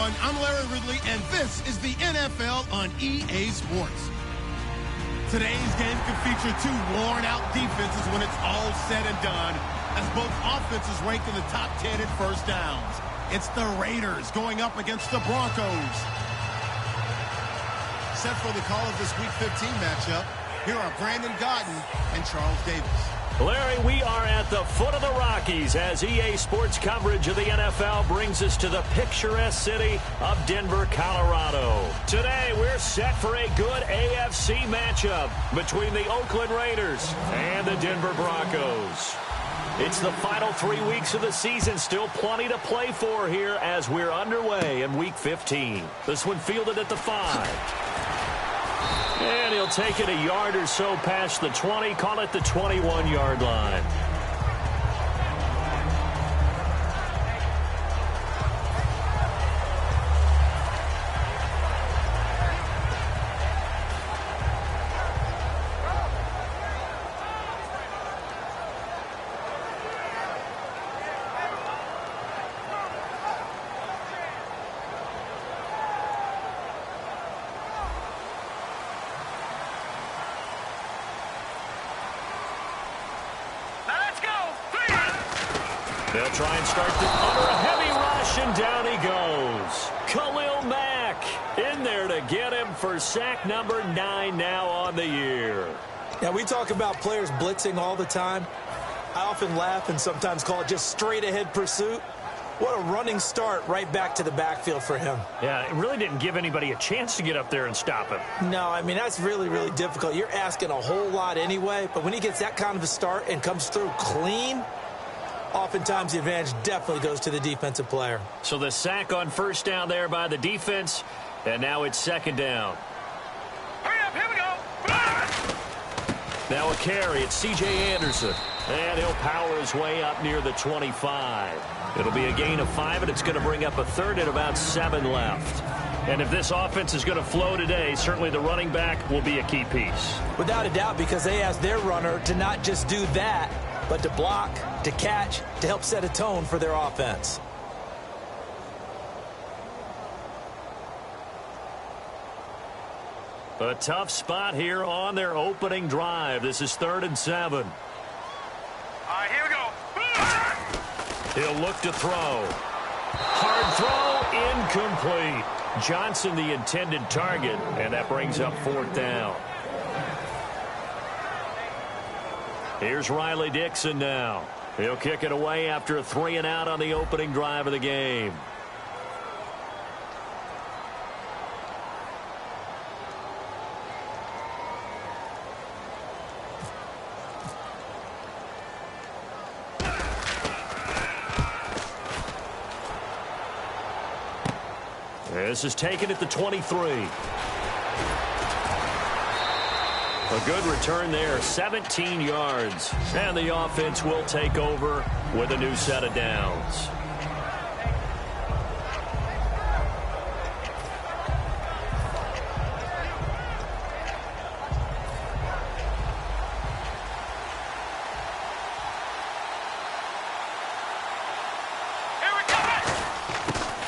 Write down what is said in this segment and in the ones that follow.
everyone. I'm Larry Ridley, and this is the NFL on EA Sports. Today's game can feature two worn-out defenses when it's all said and done, as both offenses rank in the top 10 in first downs. It's the Raiders going up against the Broncos. Set for the call of this Week 15 matchup, here are Brandon Gaudin and Charles Davis. Larry, we are at the foot of the Rockies as EA Sports coverage of the NFL brings us to the picturesque city of Denver, Colorado. Today, we're set for a good AFC matchup between the Oakland Raiders and the Denver Broncos. It's the final 3 weeks of the season, still plenty to play for here as we're underway in Week 15. This one fielded at the 5. And he'll take it a yard or so past the 20, call it the 21-yard line. They'll try and start under a heavy rush, and down he goes. Khalil Mack in there to get him for sack number 9 now on the year. Now, we talk about players blitzing all the time. I often laugh and sometimes call it just straight-ahead pursuit. What a running start right back to the backfield for him. Yeah, it really didn't give anybody a chance to get up there and stop him. No, I mean, that's really, really difficult. You're asking a whole lot anyway, but when he gets that kind of a start and comes through clean, oftentimes the advantage definitely goes to the defensive player. So the sack on first down there by the defense, and now it's second down. Hurry up, here we go. Now a carry, it's C.J. Anderson, and he'll power his way up near the 25. It'll be a gain of 5, and it's going to bring up a third and about 7 left. And if this offense is going to flow today, certainly the running back will be a key piece. Without a doubt, because they asked their runner to not just do that, but to block, to catch, to help set a tone for their offense. A tough spot here on their opening drive. This is 3rd and 7. All right, here we go. He'll look to throw. Hard throw, incomplete. Johnson the intended target, and that brings up 4th down. Here's Riley Dixon now. He'll kick it away after a 3-and-out on the opening drive of the game. This is taken at the 23. A good return there, 17 yards. And the offense will take over with a new set of downs.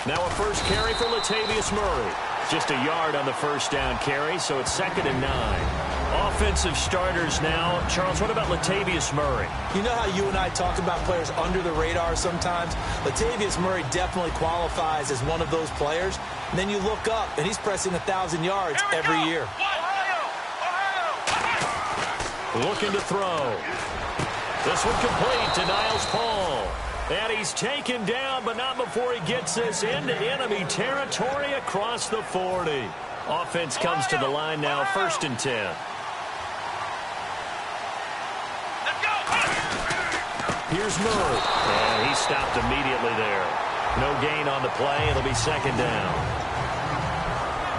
Now a first carry for Latavius Murray. Just a yard on the first down carry, so it's 2nd and 9. Offensive starters now. Charles, what about Latavius Murray? You know how you and I talk about players under the radar sometimes? Latavius Murray definitely qualifies as one of those players. And then you look up, and he's pressing 1,000 yards every year. Looking to throw. This one complete to Niles Paul. And he's taken down, but not before he gets this into enemy territory across the 40. Offense comes to the line now, 1st and 10. Here's Murray, and he stopped immediately there. No gain on the play. It'll be 2nd down.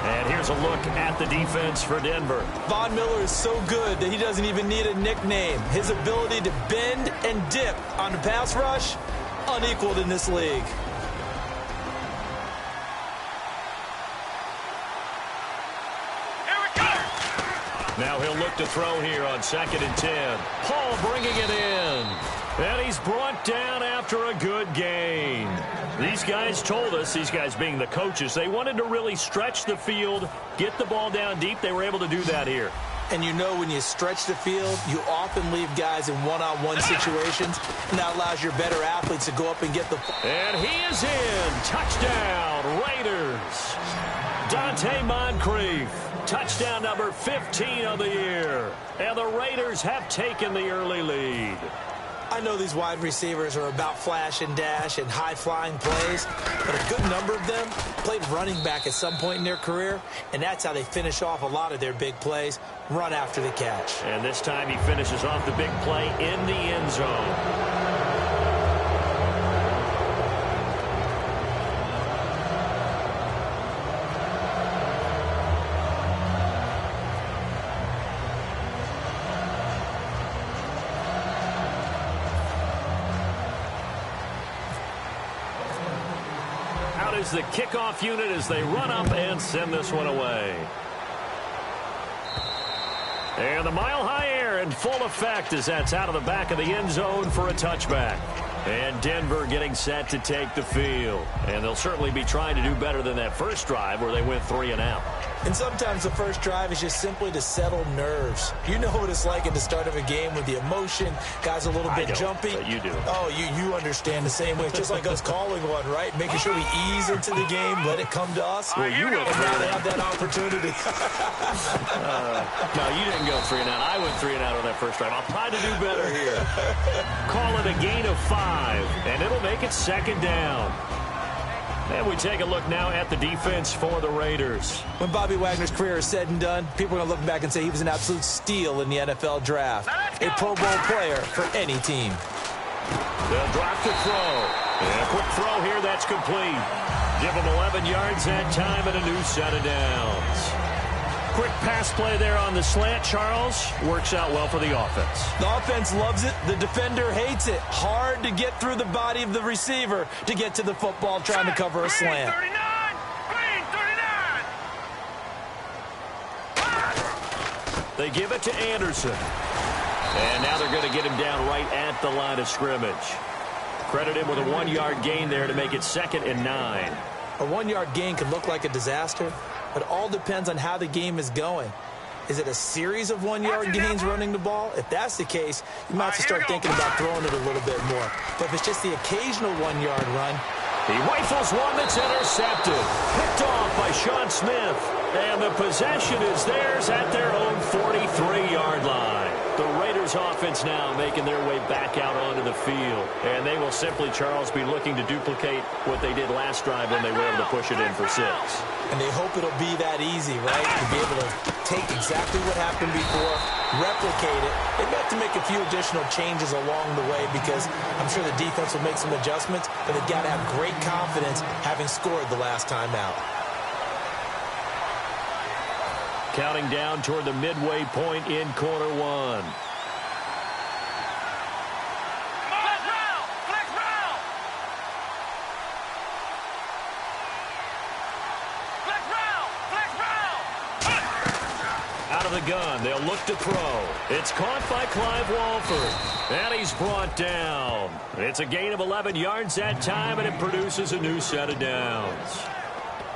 And here's a look at the defense for Denver. Von Miller is so good that he doesn't even need a nickname. His ability to bend and dip on the pass rush, unequaled in this league. Now he'll look to throw here on 2nd and 10. Paul bringing it in. And he's brought down after a good gain. These guys told us, these guys being the coaches, they wanted to really stretch the field, get the ball down deep. They were able to do that here. And you know when you stretch the field, you often leave guys in one-on-one situations, and that allows your better athletes to go up and get the ball. And he is in. Touchdown, Raiders. Dante Moncrief. Touchdown number 15 of the year. And the Raiders have taken the early lead. I know these wide receivers are about flash and dash and high-flying plays, but a good number of them played running back at some point in their career, and that's how they finish off a lot of their big plays, run after the catch. And this time he finishes off the big play in the end zone. Is the kickoff unit as they run up and send this one away. And the mile-high air in full effect as that's out of the back of the end zone for a touchback. And Denver getting set to take the field. And they'll certainly be trying to do better than that first drive where they went 3 and out. And sometimes the first drive is just simply to settle nerves. You know what it's like at the start of a game with the emotion. Guys a little bit jumpy. But you do. Oh, you understand the same way. It's just like us calling one, right? Making sure we ease into the game, let it come to us. Well, you went 3 and out. Have that opportunity. No, you didn't go 3 and out. I went 3 and out on that first drive. I'll try to do better here. Call it a gain of 5, and it'll make it second down. And we take a look now at the defense for the Raiders. When Bobby Wagner's career is said and done, people are going to look back and say he was an absolute steal in the NFL draft. A Pro Bowl player for any team. They'll drop to throw. And a quick throw here, that's complete. Give them 11 yards that time and a new set of downs. Quick pass play there on the slant, Charles. Works out well for the offense. The offense loves it. The defender hates it. Hard to get through the body of the receiver to get to the football trying to cover a slant. Green 39. They give it to Anderson. And now they're going to get him down right at the line of scrimmage. Credit him with a 1-yard gain there to make it 2nd and 9. A 1-yard gain can look like a disaster. It all depends on how the game is going. Is it a series of 1-yard gains running the ball? If that's the case, you might have to start thinking about throwing it a little bit more. But if it's just the occasional 1-yard run. He rifles one that's intercepted. Picked off by Sean Smith. And the possession is theirs at their own 43-yard line. The Raiders offense now making their way back out onto the field. And they will simply, Charles, be looking to duplicate what they did last drive when they were able to push it in for 6. And they hope it'll be that easy, right? To be able to take exactly what happened before, replicate it. They may have to make a few additional changes along the way because I'm sure the defense will make some adjustments, but they've got to have great confidence having scored the last time out. Counting down toward the midway point in quarter 1. Out of the gun, they'll look to throw. It's caught by Clive Walford. And he's brought down. It's a gain of 11 yards that time, and it produces a new set of downs.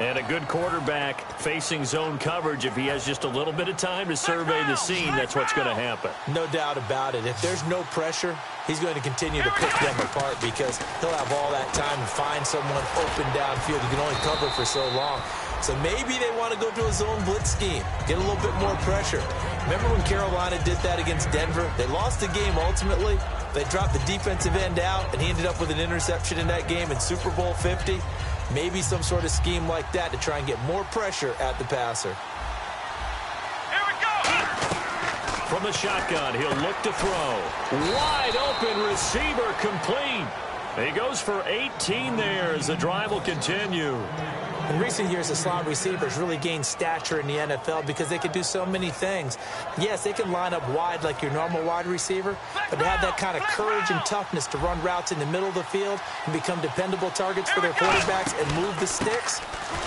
And a good quarterback facing zone coverage. If he has just a little bit of time to survey the scene, that's what's going to happen. No doubt about it. If there's no pressure, he's going to continue to pick them apart because he'll have all that time to find someone open downfield. You can only cover for so long. So maybe they want to go to a zone blitz scheme, get a little bit more pressure. Remember when Carolina did that against Denver? They lost the game ultimately. They dropped the defensive end out, and he ended up with an interception in that game in Super Bowl 50. Maybe some sort of scheme like that to try and get more pressure at the passer. Here we go. From the shotgun, he'll look to throw. Wide open receiver complete. He goes for 18 there as the drive will continue. In recent years, the slot receivers really gained stature in the NFL because they can do so many things. Yes, they can line up wide like your normal wide receiver, but to have that kind of courage and toughness to run routes in the middle of the field and become dependable targets for their quarterbacks and move the sticks,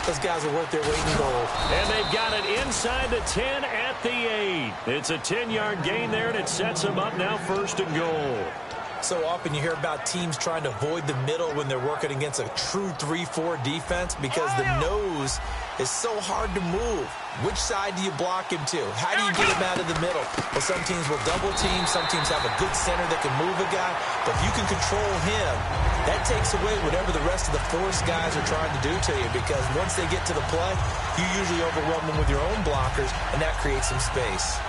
those guys are worth their weight in gold. And they've got it inside the 10 at the 8. It's a 10-yard gain there, and it sets them up now 1st and goal. So often you hear about teams trying to avoid the middle when they're working against a true 3-4 defense because the nose is so hard to move. Which side do you block him to? How do you get him out of the middle? Well, some teams will double team. Some teams have a good center that can move a guy. But if you can control him, that takes away whatever the rest of the force guys are trying to do to you, because once they get to the play, you usually overwhelm them with your own blockers, and that creates some space.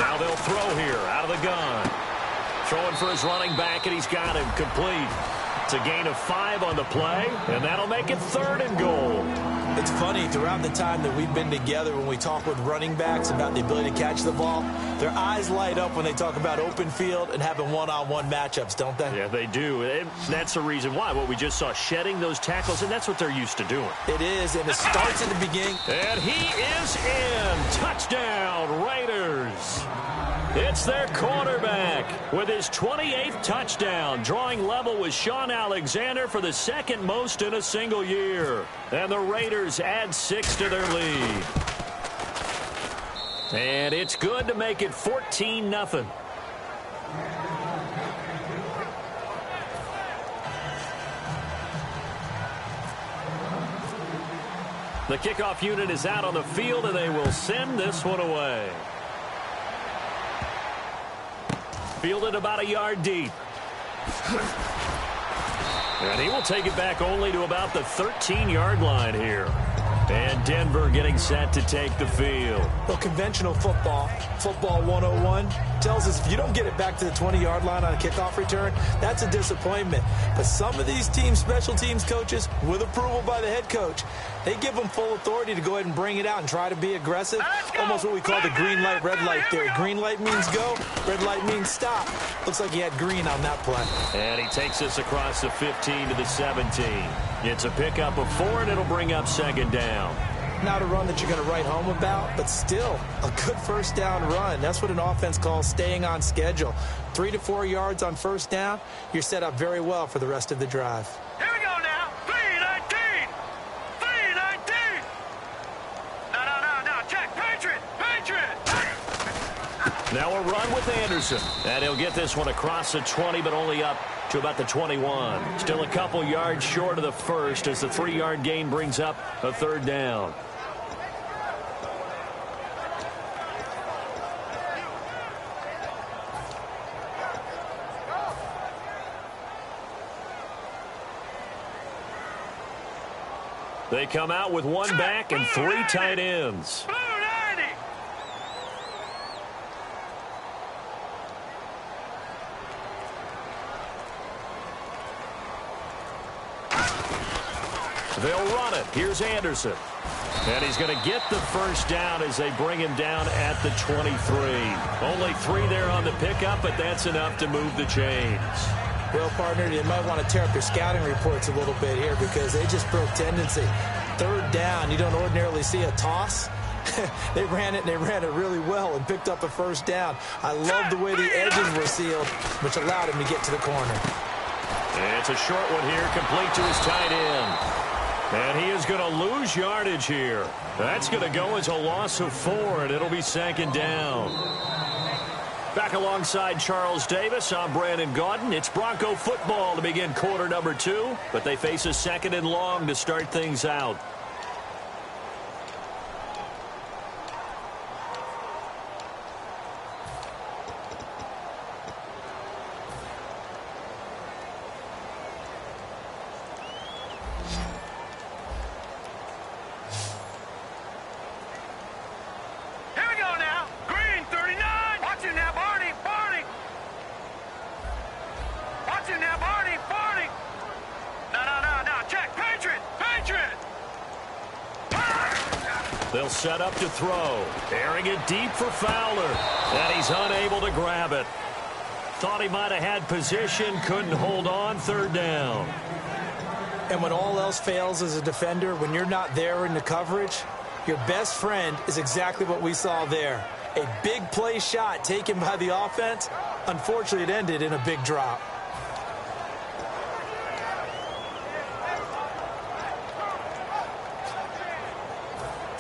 Now they'll throw here out of the gun. Throwing for his running back, and he's got him complete. It's a gain of 5 on the play, and that'll make it 3rd and goal. It's funny, throughout the time that we've been together, when we talk with running backs about the ability to catch the ball, their eyes light up when they talk about open field and having one-on-one matchups, don't they? Yeah, they do. And that's the reason why. What we just saw, shedding those tackles, and that's what they're used to doing. It is, and it starts at the beginning. And he is in. Touchdown, Raiders. It's their quarterback with his 28th touchdown, drawing level with Sean Alexander for the 2nd most in a single year. And the Raiders add 6 to their lead. And it's good to make it 14-0. The kickoff unit is out on the field, and they will send this one away. Fielded about a yard deep. And he will take it back only to about the 13-yard line here. And Denver getting set to take the field. Well, conventional football 101, tells us if you don't get it back to the 20-yard line on a kickoff return, that's a disappointment. But some of these teams, special teams coaches, with approval by the head coach, they give them full authority to go ahead and bring it out and try to be aggressive. Almost what we call the green light, red light theory. Green light means go, red light means stop. Looks like he had green on that play. And he takes us across the 15 to the 17. It's a pickup of 4, and it'll bring up 2nd down. Not a run that you're going to write home about, but still a good first down run. That's what an offense calls staying on schedule. 3 to 4 yards on first down, you're set up very well for the rest of the drive. Here we go now. 3-19. 3-19. No. Check. Patriot. Now a run with Anderson. And he'll get this one across the 20, but only up to about the 21. Still a couple yards short of the first as the 3-yard gain brings up a 3rd down. They come out with 1 back and 3 tight ends. They'll run it. Here's Anderson. And he's going to get the first down as they bring him down at the 23. Only 3 there on the pickup, but that's enough to move the chains. Well, partner, you might want to tear up your scouting reports a little bit here because they just broke tendency. 3rd down, you don't ordinarily see a toss. They ran it really well and picked up a first down. I love the way the edges were sealed, which allowed him to get to the corner. It's a short one here, complete to his tight end. And he is going to lose yardage here. That's going to go as a loss of 4, and it'll be 2nd down. Back alongside Charles Davis, I'm Brandon Gaudin. It's Bronco football to begin quarter number 2, but they face a 2nd and long to start things out. They'll set up to throw. Airing it deep for Fowler. And he's unable to grab it. Thought he might have had position. Couldn't hold on. 3rd down. And when all else fails as a defender, when you're not there in the coverage, your best friend is exactly what we saw there. A big play shot taken by the offense. Unfortunately, it ended in a big drop.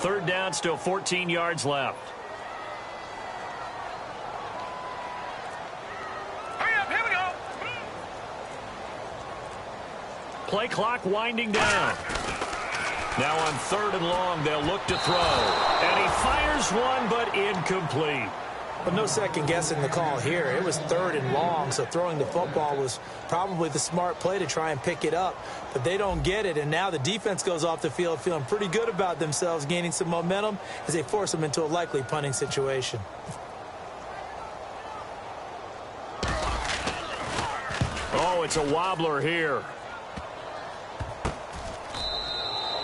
third down, still 14 yards left. Hurry up, here we go. Play clock winding down. Now on third and long, they'll look to throw. And he fires one, but incomplete. But no second guessing the call here. It was third and long, so throwing the football was probably the smart play to try and pick it up. But they don't get it, and now the defense goes off the field feeling pretty good about themselves, gaining some momentum as they force them into a likely punting situation. Oh, it's a wobbler here.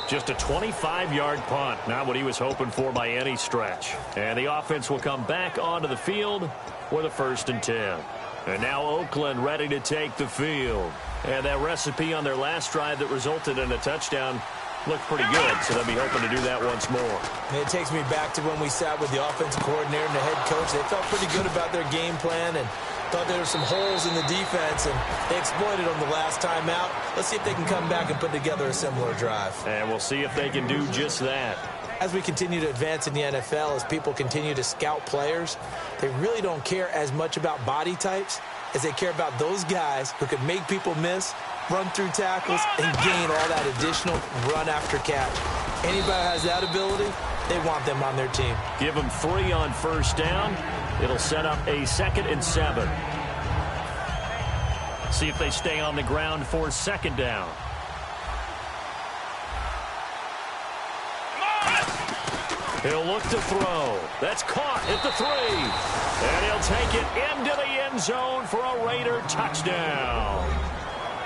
Just a 25-yard punt. Not what he was hoping for by any stretch. And the offense will come back onto the field with a 1st and 10. And now Oakland ready to take the field. And that recipe on their last drive that resulted in a touchdown looked pretty good, so they'll be hoping to do that once more. And it takes me back to when we sat with the offensive coordinator and the head coach. They felt pretty good about their game plan and thought there were some holes in the defense, and they exploited them the last time out. Let's see if they can come back and put together a similar drive. And we'll see if they can do just that. As we continue to advance in the NFL, as people continue to scout players, they really don't care as much about body types as they care about those guys who can make people miss, run through tackles, and gain all that additional run after catch. Anybody who has that ability, they want them on their team. Give them 3 on first down. It'll set up a 2nd and 7. See if they stay on the ground for 2nd down. He'll look to throw. That's caught at the 3. And he'll take it into the end zone for a Raider touchdown.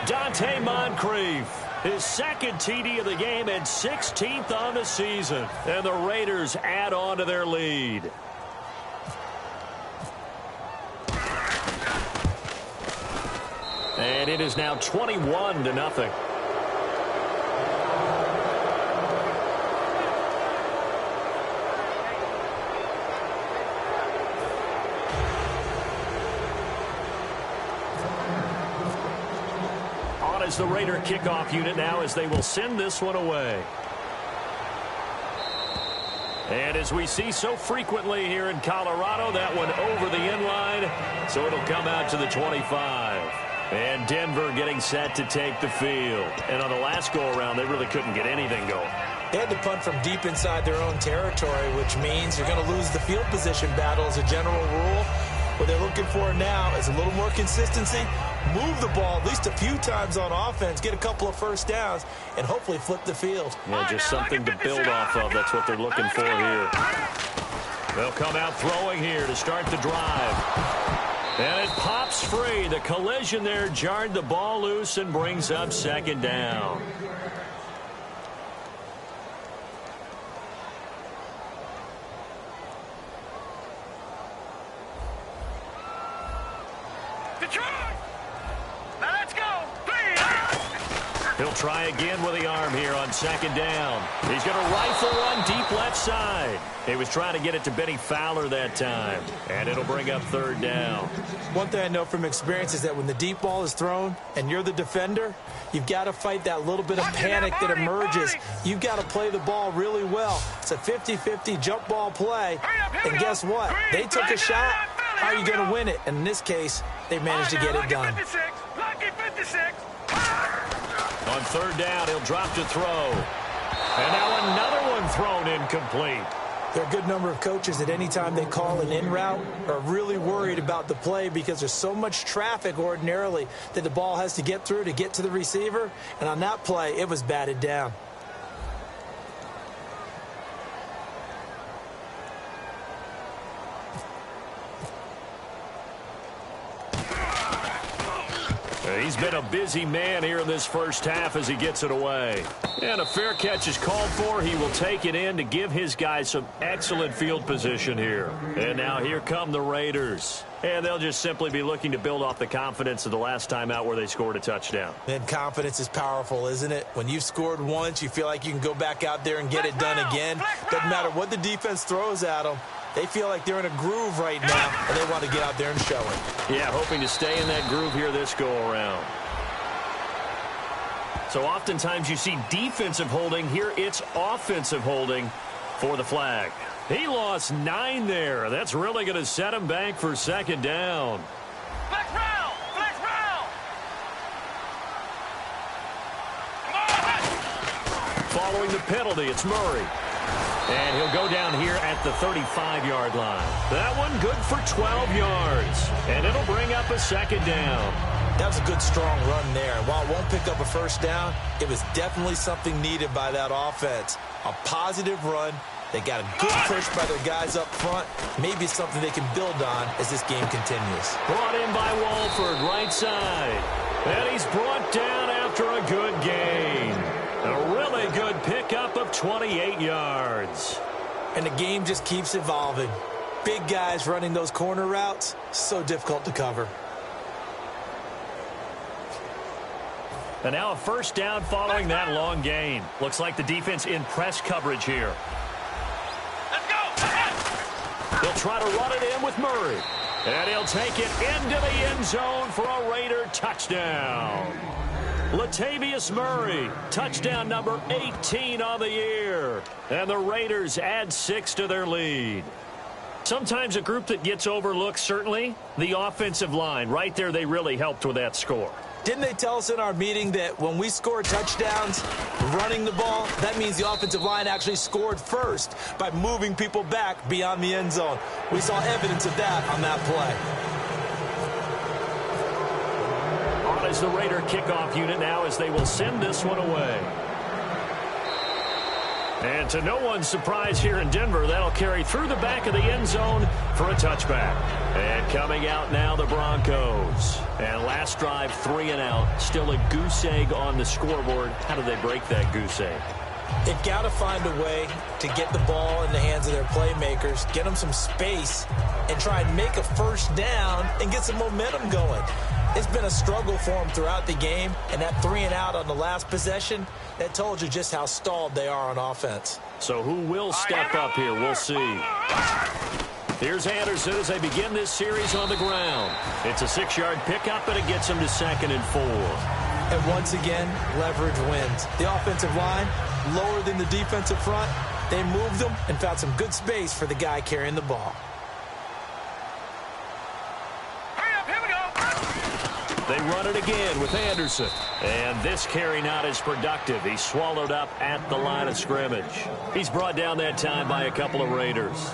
Dante Moncrief, his 2nd TD of the game and 16th on the season. And the Raiders add on to their lead. And it is now 21-0. On is the Raider kickoff unit now as they will send this one away. And as we see so frequently here in Colorado, that one over the end line, so it'll come out to the 25. And Denver getting set to take the field. And on the last go-around, they really couldn't get anything going. They had to punt from deep inside their own territory, which means you're going to lose the field position battle as a general rule. What they're looking for now is a little more consistency, move the ball at least a few times on offense, get a couple of first downs, and hopefully flip the field. Yeah, just something to build off of. That's what they're looking for here. They'll come out throwing here to start the drive. And it pops free. The collision there jarred the ball loose and brings up 2nd down. Now let's go. He'll try again with the arm here on 2nd down. He's going to rifle one deep left side. He was trying to get it to Benny Fowler that time. And it'll bring up 3rd down. One thing I know from experience is that when the deep ball is thrown and you're the defender, you've got to fight that little bit of panic that emerges. You've got to play the ball really well. It's a 50-50 jump ball play. And guess what? They took a shot. How are you going to win it? And in this case, they managed to get it done. Lucky 56. On 3rd down, he'll drop to throw. And now another one thrown incomplete. There are a good number of coaches that any time they call an in route are really worried about the play because there's so much traffic ordinarily that the ball has to get through to get to the receiver. And on that play, it was batted down. He's been a busy man here in this first half as he gets it away. And a fair catch is called for. He will take it in to give his guys some excellent field position here. And now here come the Raiders. And they'll just simply be looking to build off the confidence of the last time out where they scored a touchdown. And confidence is powerful, isn't it? When you've scored once, you feel like you can go back out there and get it done again. Doesn't matter what the defense throws at them. They feel like they're in a groove right now, and they want to get out there and show it. Yeah, hoping to stay in that groove here this go-around. So oftentimes you see defensive holding. Here it's offensive holding. for the flag. He lost 9 there. That's really going to set him back for second down. Flex round! Flex round! Following the penalty, it's Murray. And he'll go down here at the 35-yard line. That one good for 12 yards. And it'll bring up a second down. That was a good, strong run there. While it won't pick up a first down, it was definitely something needed by that offense. A positive run. They got a good push by their guys up front. Maybe something they can build on as this game continues. Brought in by Walford, right side. And he's brought down after a good gain. A really good pickup of 28 yards. And the game just keeps evolving. Big guys running those corner routes, so difficult to cover. And now a first down following that long gain. Looks like the defense in press coverage here. Let's go! They'll try to run it in with Murray. And he'll take it into the end zone for a Raider touchdown. Latavius Murray, touchdown number 18 on the year. And the Raiders add 6 to their lead. Sometimes a group that gets overlooked, certainly, the offensive line. Right there, they really helped with that score. Didn't they tell us in our meeting that when we score touchdowns running the ball, that means the offensive line actually scored first by moving people back beyond the end zone? We saw evidence of that on that play. On is the Raider kickoff unit now as they will send this one away. And to no one's surprise here in Denver, that'll carry through the back of the end zone for a touchback. And coming out now, the Broncos. And last drive, 3 and out. Still a goose egg on the scoreboard. How do they break that goose egg? They've got to find a way to get the ball in the hands of their playmakers, get them some space, and try and make a first down and get some momentum going. It's been a struggle for them throughout the game, and that 3 and out on the last possession, that told you just how stalled they are on offense. So who will step up here? We'll see. Here's Anderson as they begin this series on the ground. It's a 6-yard pickup, and it gets them to 2nd and 4. And once again, leverage wins. The offensive line, lower than the defensive front. They moved them and found some good space for the guy carrying the ball. They run it again with Anderson. And this carry not as productive. He's swallowed up at the line of scrimmage. He's brought down that time by a couple of Raiders.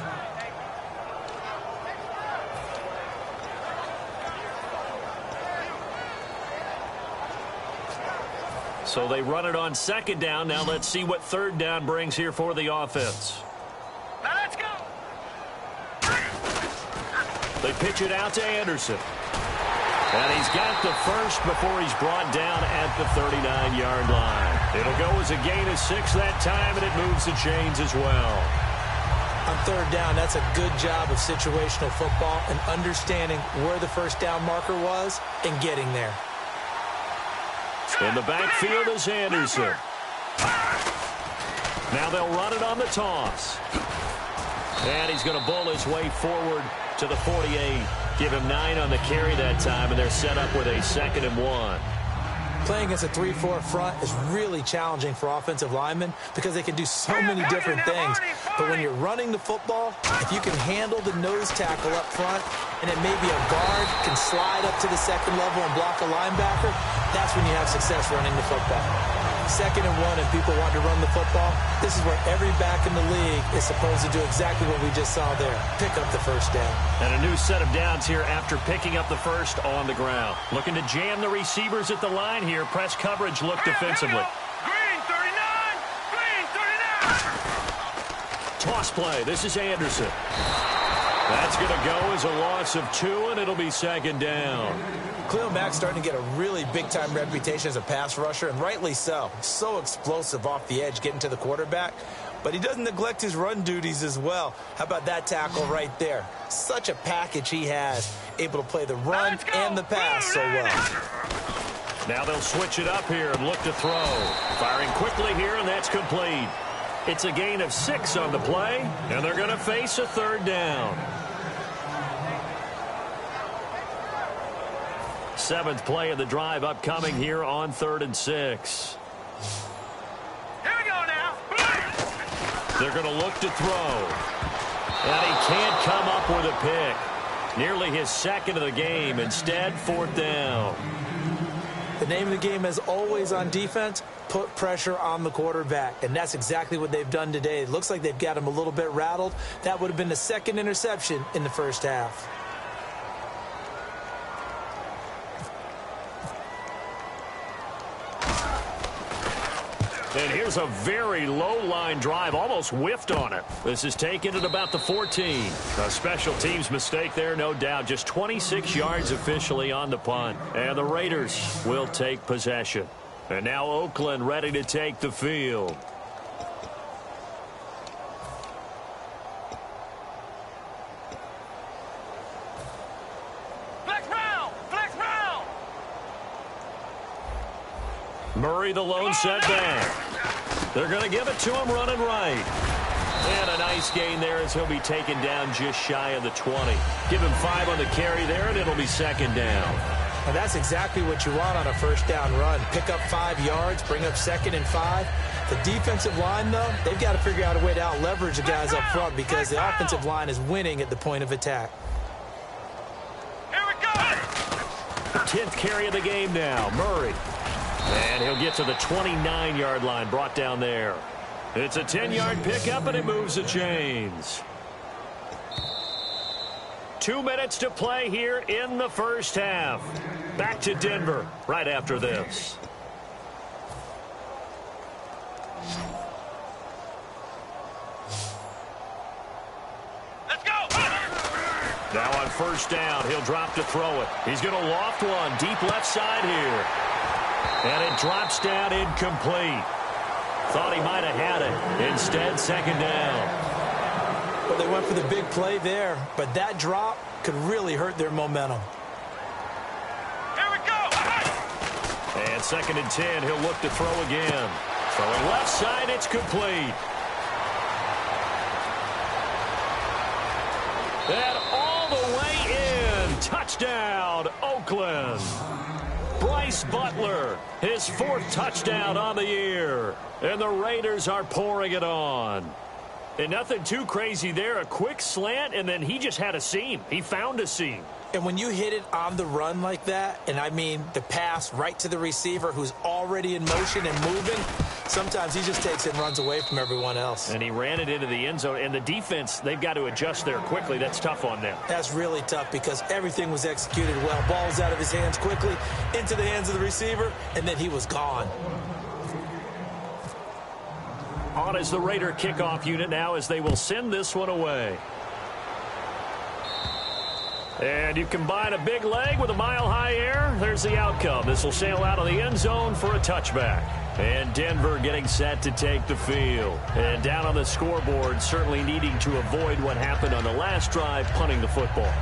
So they run it on 2nd down. Now let's see what 3rd down brings here for the offense. Now let's go! They pitch it out to Anderson. And he's got the first before he's brought down at the 39-yard line. It'll go as a gain of 6 that time, and it moves the chains as well. On 3rd down, that's a good job of situational football and understanding where the first down marker was and getting there. In the backfield is Anderson. Now they'll run it on the toss. And he's going to bull his way forward to the 48. Give him 9 on the carry that time, and they're set up with a 2nd and 1. Playing against a 3-4 front is really challenging for offensive linemen because they can do so many different things. But when you're running the football, if you can handle the nose tackle up front, and then maybe a guard can slide up to the 2nd level and block a linebacker, that's when you have success running the football. 2nd and 1 and people want to run the football, this is where every back in the league is supposed to do exactly what we just saw there, pick up the first down. And a new set of downs here after picking up the first on the ground. Looking to jam the receivers at the line here. Press coverage look defensively. Green 39! Green 39! Toss play. This is Anderson. That's going to go as a loss of 2, and it'll be 2nd down. Cleo Mack's starting to get a really big-time reputation as a pass rusher, and rightly so. So explosive off the edge getting to the quarterback. But he doesn't neglect his run duties as well. How about that tackle right there? Such a package he has, able to play the run and the pass so well. Now they'll switch it up here and look to throw. Firing quickly here, and that's complete. It's a gain of 6 on the play, and they're going to face a 3rd down. 7th play of the drive upcoming here on 3rd and 6. Here we go now. They're going to look to throw. And he can't come up with a pick. Nearly his second of the game. Instead, fourth down. The name of the game is always on defense, put pressure on the quarterback. And that's exactly what they've done today. It looks like they've got him a little bit rattled. That would have been the second interception in the first half. And here's a very low-line drive, almost whiffed on it. This is taken at about the 14. A special teams mistake there, no doubt. Just 26 yards officially on the punt. And the Raiders will take possession. And now Oakland ready to take the field. Flex round! Flex round! Murray, the lone setback. They're going to give it to him running right. And a nice gain there as he'll be taken down just shy of the 20. Give him 5 on the carry there, and it'll be second down. And that's exactly what you want on a first down run. Pick up 5 yards, bring up 2nd and 5. The defensive line, though, they've got to figure out a way to out-leverage the guys up front because the offensive line is winning at the point of attack. Here we go! 10th carry of the game now, Murray. And he'll get to the 29-yard line, brought down there. It's a 10-yard pickup, and it moves the chains. 2 minutes to play here in the first half. Back to Denver right after this. Let's go! Now on first down, he'll drop to throw it. He's going to loft one deep left side here. And it drops down incomplete. Thought he might have had it. Instead, second down. Well, they went for the big play there, but that drop could really hurt their momentum. Here we go! And 2nd and 10, he'll look to throw again. Throwing left side, it's complete. And all the way in. Touchdown, Oakland. Bryce Butler, his 4th touchdown on the year. And the Raiders are pouring it on. And nothing too crazy there. A quick slant, and then he just had a seam. He found a seam. And when you hit it on the run like that, and I mean the pass right to the receiver who's already in motion and moving, sometimes he just takes it and runs away from everyone else. And he ran it into the end zone. And the defense, they've got to adjust there quickly. That's tough on them. That's really tough because everything was executed well. Ball was out of his hands quickly, into the hands of the receiver, and then he was gone. On is the Raider kickoff unit now as they will send this one away. And you combine a big leg with a mile-high air, there's the outcome. This will sail out of the end zone for a touchback. And Denver getting set to take the field. And down on the scoreboard, certainly needing to avoid what happened on the last drive, punting the football.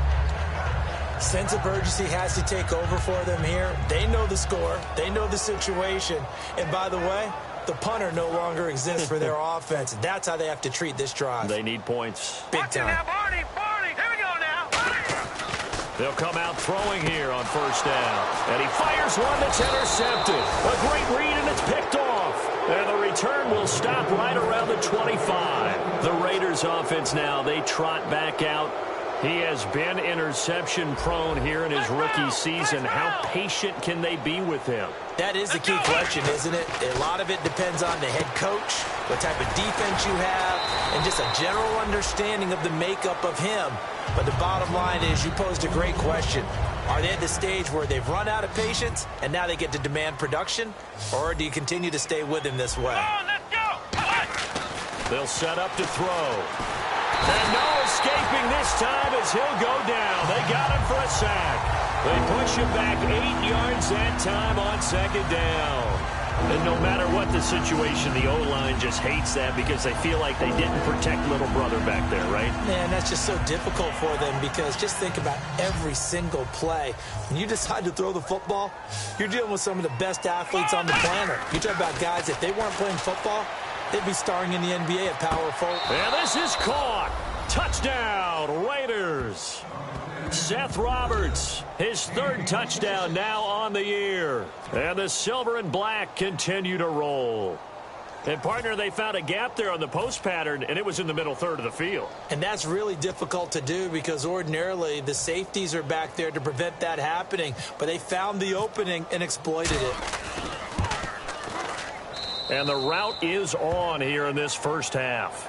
Sense of urgency has to take over for them here. They know the score. They know the situation. And by the way, the punter no longer exists for their offense. That's how they have to treat this drive. They need points. Big Watch it time. now, Barney! Here we go now! They'll come out throwing here on first down. And he fires one that's intercepted. A great read, and it's picked off. And the return will stop right around the 25. The Raiders offense now, they trot back out. He has been interception prone here in his rookie season. How patient can they be with him? That is the key question, isn't it? A lot of it depends on the head coach, what type of defense you have, and just a general understanding of the makeup of him. But the bottom line is you posed a great question. Are they at the stage where they've run out of patience and now they get to demand production? Or do you continue to stay with him this way? Come on, let's go! They'll set up to throw. And no escaping this time as he'll go down. They got him for a sack. They push him back 8 yards that time on second down. And no matter what the situation, the O-line just hates that because they feel like they didn't protect little brother back there, right? Man, that's just so difficult for them because just think about every single play. When you decide to throw the football, you're dealing with some of the best athletes on the planet. You talk about guys, if they weren't playing football, they'd be starring in the NBA at power forward. And this is caught. Touchdown, Raiders. Seth Roberts, his 3rd touchdown now on the year. And the silver and black continue to roll. And, partner, they found a gap there on the post pattern, and it was in the middle third of the field. And that's really difficult to do because ordinarily the safeties are back there to prevent that happening. But they found the opening and exploited it. And the route is on here in this first half.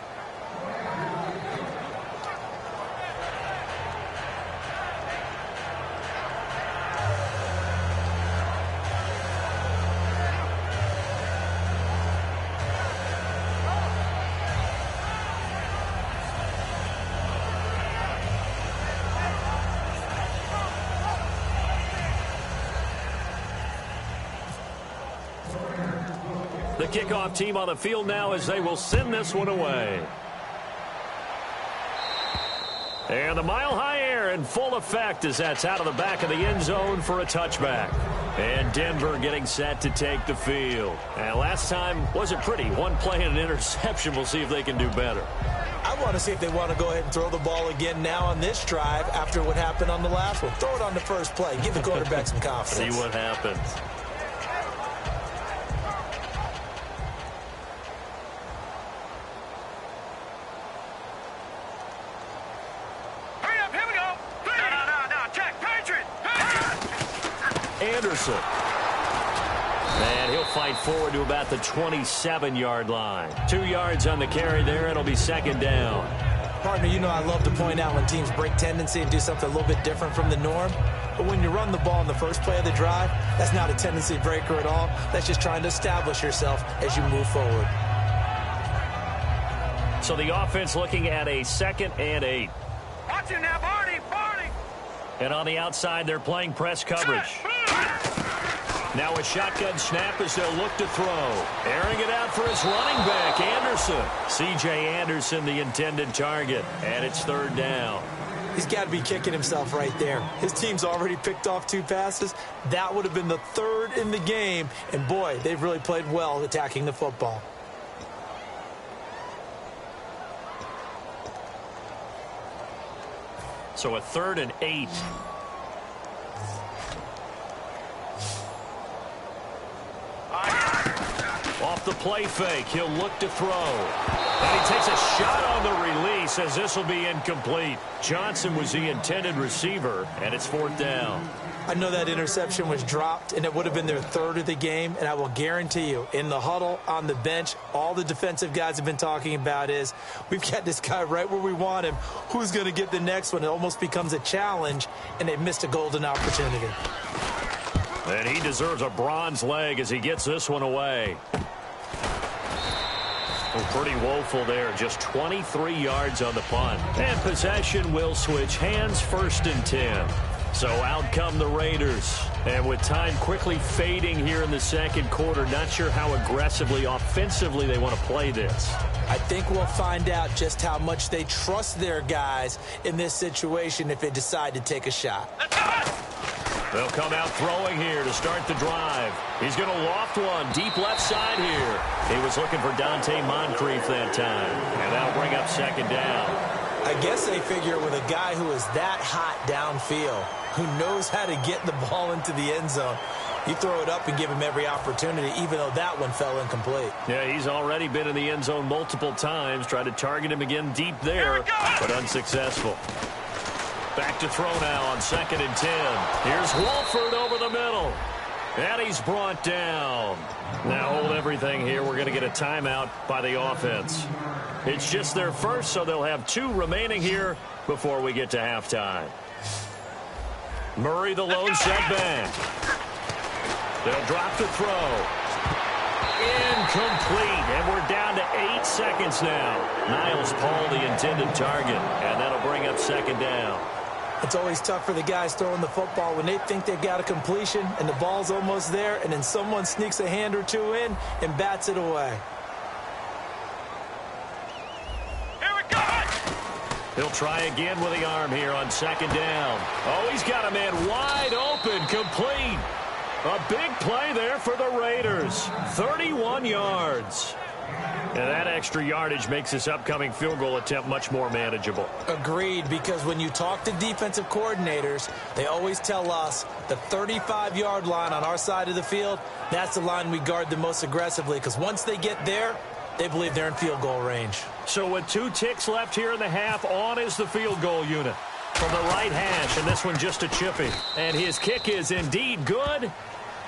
The kickoff team on the field now as they will send this one away. And the mile-high air in full effect as that's out of the back of the end zone for a touchback. And Denver getting set to take the field. And last time wasn't pretty. One play and an interception. We'll see if they can do better. I want to see if they want to go ahead and throw the ball again now on this drive after what happened on the last one. Throw it on the first play. Give the quarterback some confidence. See what happens. Anderson. And he'll fight forward to about the 27-yard line. 2 yards on the carry there. It'll be second down. Partner, you know I love to point out when teams break tendency and do something a little bit different from the norm. But when you run the ball in the first play of the drive, that's not a tendency breaker at all. That's just trying to establish yourself as you move forward. So the offense looking at a 2nd and 8. Watch it now, Barney! And on the outside, they're playing press coverage. Now a shotgun snap as they'll look to throw. Airing it out for his running back, Anderson. C.J. Anderson, the intended target. And it's third down. He's got to be kicking himself right there. His team's already picked off 2 passes. That would have been the 3rd in the game. And, boy, they've really played well attacking the football. So a 3rd and 8. Off the play fake, he'll look to throw. And he takes a shot on the release as this will be incomplete. Johnson was the intended receiver, and it's 4th down. I know that interception was dropped, and it would have been their 3rd of the game. And I will guarantee you, in the huddle, on the bench, all the defensive guys have been talking about is, we've got this guy right where we want him. Who's going to get the next one? It almost becomes a challenge, and they missed a golden opportunity. And he deserves a bronze leg as he gets this one away. Well, pretty woeful there. Just 23 yards on the punt. And possession will switch hands, 1st and 10. So out come the Raiders. And with time quickly fading here in the second quarter, not sure how aggressively, offensively they want to play this. I think we'll find out just how much they trust their guys in this situation if they decide to take a shot. They'll come out throwing here to start the drive. He's going to loft one deep left side here. He was looking for Dante Moncrief that time. And that'll bring up second down. I guess they figure with a guy who is that hot downfield, who knows how to get the ball into the end zone, you throw it up and give him every opportunity, even though that one fell incomplete. Yeah, he's already been in the end zone multiple times. Tried to target him again deep there, but unsuccessful. Back to throw now on 2nd and 10. Here's Wolford over the middle. And he's brought down. Now hold everything here. We're going to get a timeout by the offense. It's just their first, so they'll have 2 remaining here before we get to halftime. Murray the lone setback. They'll drop the throw. Incomplete. And we're down to 8 seconds now. Niles Paul the intended target. And that'll bring up second down. It's always tough for the guys throwing the football when they think they've got a completion and the ball's almost there, and then someone sneaks a hand or 2 in and bats it away. Here we go! He'll try again with the arm here on second down. Oh, he's got a man wide open, complete. A big play there for the Raiders. 31 yards. And that extra yardage makes this upcoming field goal attempt much more manageable. Agreed, because when you talk to defensive coordinators, they always tell us the 35-yard line on our side of the field, that's the line we guard the most aggressively, because once they get there, They believe they're in field goal range. So with 2 ticks left here in the half, on is the field goal unit. From the right hash, and this one just a chippy. And his kick is indeed good.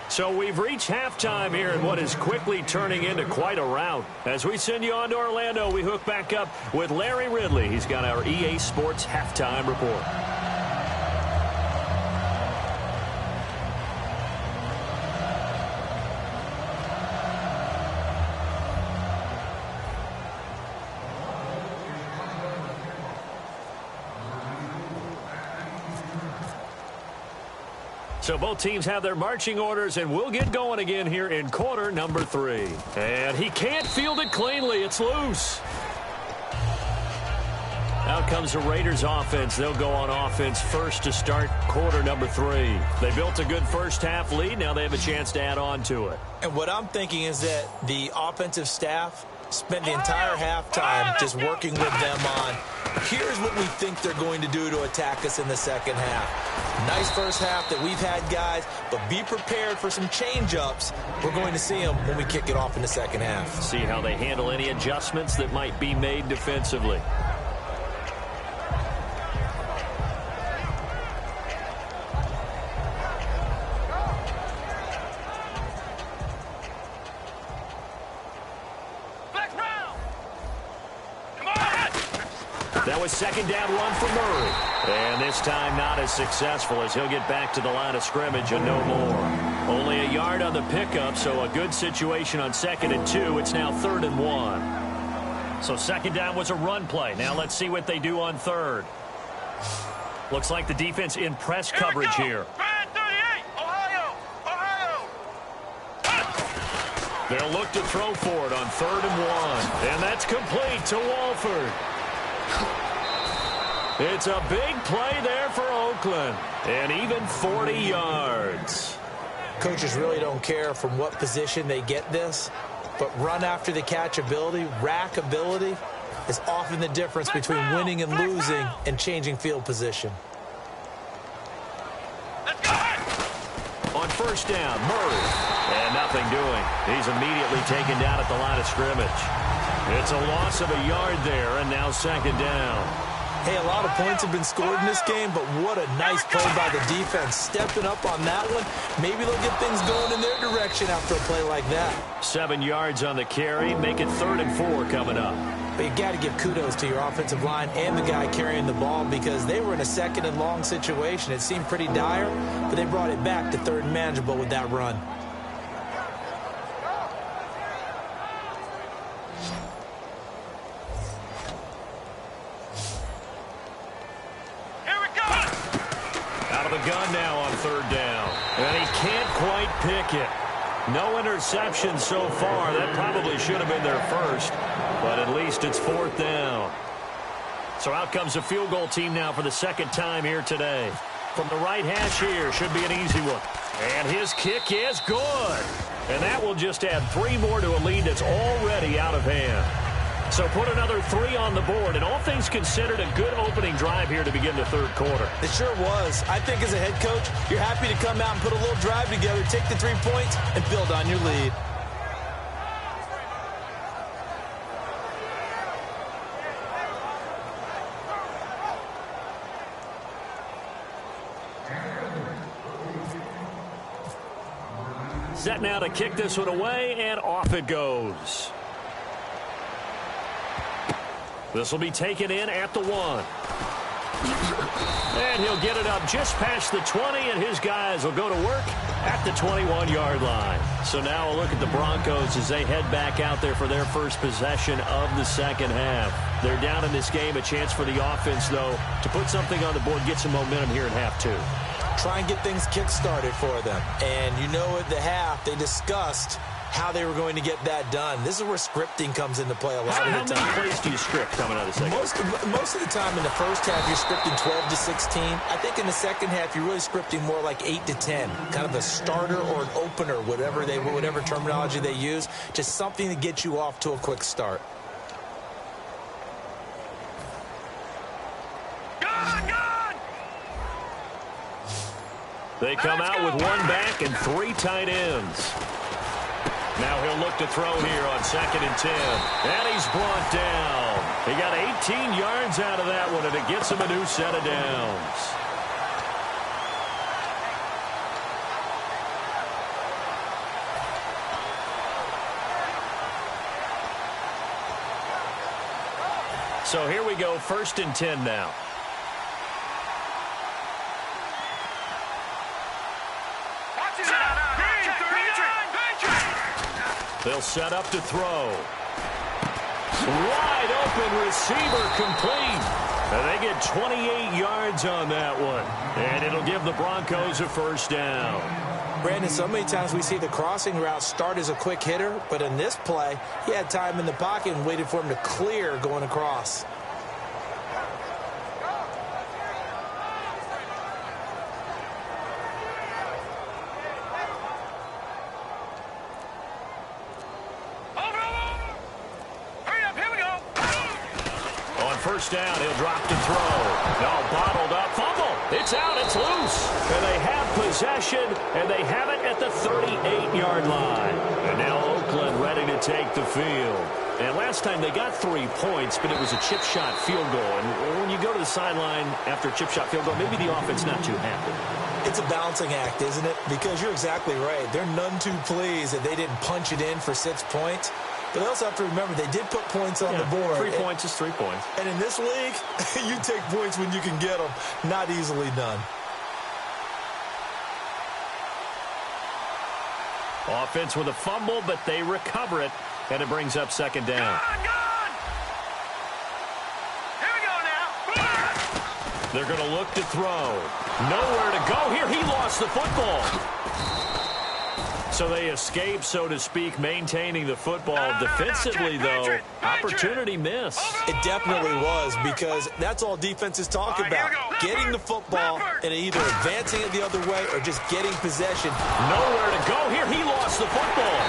So we've reached halftime here in what is quickly turning into quite a rout. As we send you on to Orlando, we hook back up with Larry Ridley. He's got our EA Sports halftime report. So both teams have their marching orders, and we'll get going again here in quarter number 3. And he can't field it cleanly. It's loose. Out comes the Raiders offense. They'll go on offense first to start quarter number 3. They built a good first half lead. Now they have a chance to add on to it. And what I'm thinking is that the offensive staff spent the entire halftime just working with them on, here's what we think they're going to do to attack us in the second half. Nice first half that we've had, guys, but be prepared for some change-ups. We're going to see them when we kick it off in the second half. See how they handle any adjustments that might be made defensively. That was second down run for Murray. And this time not as successful as he'll get back to the line of scrimmage and no more. Only a yard on the pickup, so a good situation on 2nd and 2. It's now 3rd and 1. So second down was a run play. Now let's see what they do on 3rd. Looks like the defense in press coverage here. They'll look to throw for it on 3rd and 1. And that's complete to Walford. It's a big play there for Oakland. And even 40 yards. Coaches really don't care from what position they get this, but run after the catch ability, rack ability, is often the difference between winning and losing and changing field position. On first down, Murray. And nothing doing. He's immediately taken down at the line of scrimmage. It's a loss of a yard there, and now second down. Hey, a lot of points have been scored in this game, but what a nice play by the defense. Stepping up on that one. Maybe they'll get things going in their direction after a play like that. 7 yards on the carry. Make it 3rd and 4 coming up. But you got to give kudos to your offensive line and the guy carrying the ball because they were in a 2nd and long situation. It seemed pretty dire, but they brought it back to 3rd and manageable with that run. Gun now on 3rd down. And he can't quite pick it. No interception so far. That probably should have been their first. But at least it's 4th down. So out comes the field goal team now for the 2nd time here today. From the right hash here. Should be an easy one. And his kick is good. And that will just add 3 more to a lead that's already out of hand. So put another 3 on the board, and all things considered, a good opening drive here to begin the 3rd quarter. It sure was. I think as a head coach, you're happy to come out and put a little drive together, take the 3 points, and build on your lead. Set now to kick this one away, and off it goes. This will be taken in at the 1. And he'll get it up just past the 20, and his guys will go to work at the 21-yard line. So now a look at the Broncos as they head back out there for their first possession of the second half. They're down in this game. A chance for the offense, though, to put something on the board, get some momentum here in half 2. Try and get things kick-started for them. And you know at the half, they discussed how they were going to get that done. This is where scripting comes into play a lot of the time. How many plays do you script coming out of the second? Most of the time in the first half, you're scripting 12 to 16. I think in the second half, you're really scripting more like 8 to 10. Kind of a starter or an opener, whatever terminology they use. Just something to get you off to a quick start. They come out with 1 back and 3 tight ends. Now he'll look to throw here on 2nd and 10. And he's brought down. He got 18 yards out of that one, and it gets him a new set of downs. So here we go, 1st and 10 now. They'll set up to throw. Wide open receiver complete. And they get 28 yards on that one. And it'll give the Broncos a 1st down. Brandon, so many times we see the crossing route start as a quick hitter, but in this play, he had time in the pocket and waited for him to clear going across. Down, he'll drop to throw. No, bottled up, fumble. It's out, it's loose. And they have possession, and they have it at the 38-yard line. And now Oakland ready to take the field. And last time they got 3 points, but it was a chip shot field goal. And when you go to the sideline after a chip shot field goal, maybe the offense not too happy. It's a balancing act, isn't it? Because you're exactly right. They're none too pleased that they didn't punch it in for 6 points. But they also have to remember they did put points on the board. 3 points is 3 points. And in this league, you take points when you can get them. Not easily done. Offense with a fumble, but they recover it, and it brings up 2nd down. Here we go now. They're going to look to throw. Nowhere to go here. He lost the football. So they escape, so to speak, maintaining the football. Defensively, though, opportunity missed. It definitely was, because that's all defenses talk about. Getting the football and either advancing it the other way or just getting possession. Nowhere to go here. He lost the football.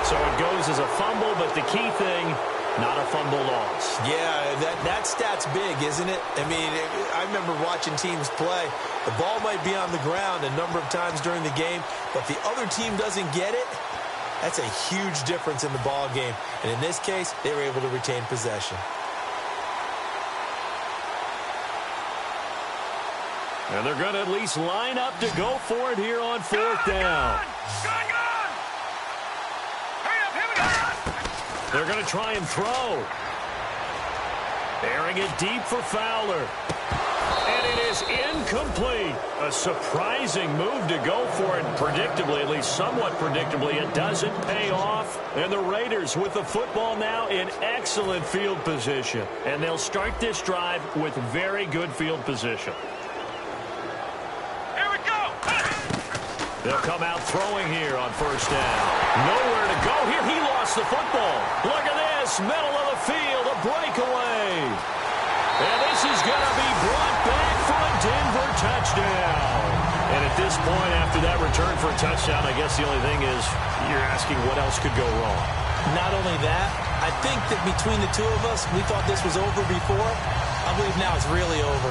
So it goes as a fumble, but the key thing, not a fumble loss. Yeah, that stat's big, isn't it? I mean, I remember watching teams play. The ball might be on the ground a number of times during the game, but the other team doesn't get it. That's a huge difference in the ball game. And in this case, they were able to retain possession. And they're going to at least line up to go for it here on 4th down. Hurry up, here we go. They're going to try and throw. Airing it deep for Fowler. And it is incomplete. A surprising move to go for it. Predictably, at least somewhat predictably, it doesn't pay off. And the Raiders with the football now in excellent field position. And they'll start this drive with very good field position. Here we go. They'll come out throwing here on 1st down. Nowhere to go here. He lost the football. Look at this. Middle of the field. A breakaway. And this is going to be brought back for a Denver touchdown. And at this point, after that return for a touchdown, I guess the only thing is you're asking what else could go wrong. Not only that, I think that between the two of us, we thought this was over before. I believe now it's really over.